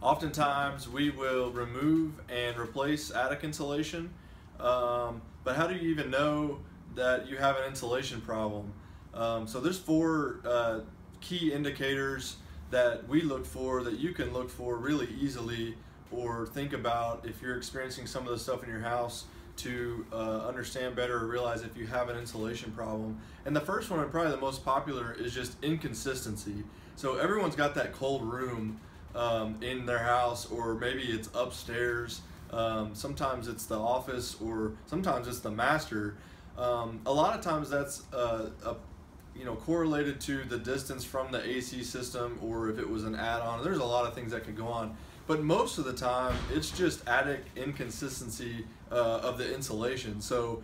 Oftentimes we will remove and replace attic insulation, but how do you even know that you have an insulation problem? So there's four key indicators that we look for that you can look for really easily or think about if you're experiencing some of the stuff in your house to understand better or realize if you have an insulation problem. And the first one, and probably the most popular, is just inconsistency. So everyone's got that cold room in their house, or maybe it's upstairs. Sometimes it's the office, or sometimes it's the master. A lot of times that's correlated to the distance from the AC system, or if it was an add-on. There's a lot of things that could go on, but most of the time it's just attic inconsistency of the insulation. So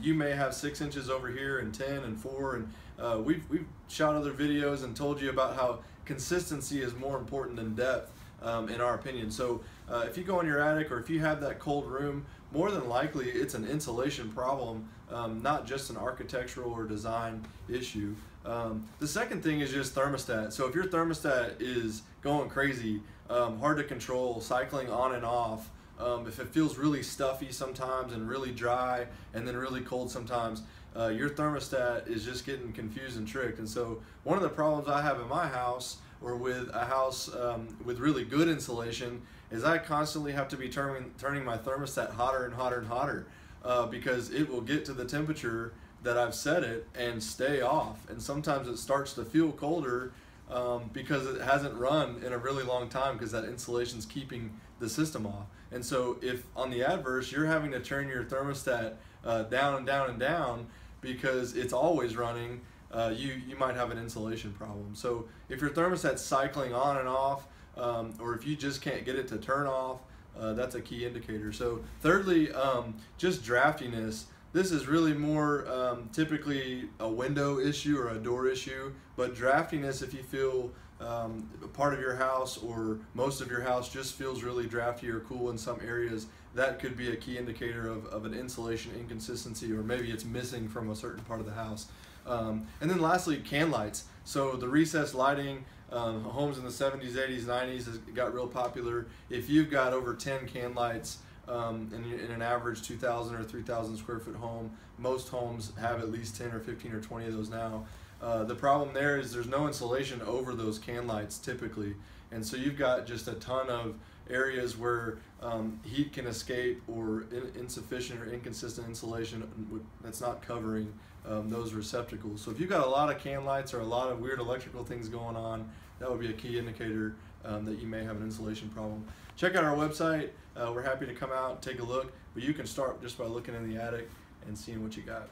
you may have 6 inches over here and 10 and 4, and we've shot other videos and told you about how consistency is more important than depth in our opinion. So if you go in your attic, or if you have that cold room, more than likely it's an insulation problem, not just an architectural or design issue. The second thing is just thermostat. So if your thermostat is going crazy, hard to control, cycling on and off, if it feels really stuffy sometimes and really dry and then really cold sometimes, your thermostat is just getting confused and tricked. And so one of the problems I have in my house, or with a house with really good insulation, is I constantly have to be turning my thermostat hotter and hotter and hotter because it will get to the temperature that I've set it and stay off. And sometimes it starts to feel colder because it hasn't run in a really long time, because that insulation's keeping the system off. And so if on the adverse you're having to turn your thermostat down and down and down because it's always running, you might have an insulation problem. So if your thermostat's cycling on and off, or if you just can't get it to turn off, that's a key indicator. So thirdly, just draftiness. This is really more typically a window issue or a door issue, but draftiness, if you feel part of your house or most of your house just feels really drafty or cool in some areas, that could be a key indicator of an insulation inconsistency, or maybe it's missing from a certain part of the house. And then lastly, can lights. So the recessed lighting, homes in the 70s, 80s, 90s got real popular. If you've got over 10 can lights in an average 2,000 or 3,000 square foot home, most homes have at least 10 or 15 or 20 of those now. The problem there is there's no insulation over those can lights typically, and so you've got just a ton of areas where heat can escape, or insufficient or inconsistent insulation that's not covering those receptacles. So if you've got a lot of can lights or a lot of weird electrical things going on, that would be a key indicator that you may have an insulation problem. Check out our website. We're happy to come out and take a look, but you can start just by looking in the attic and seeing what you got.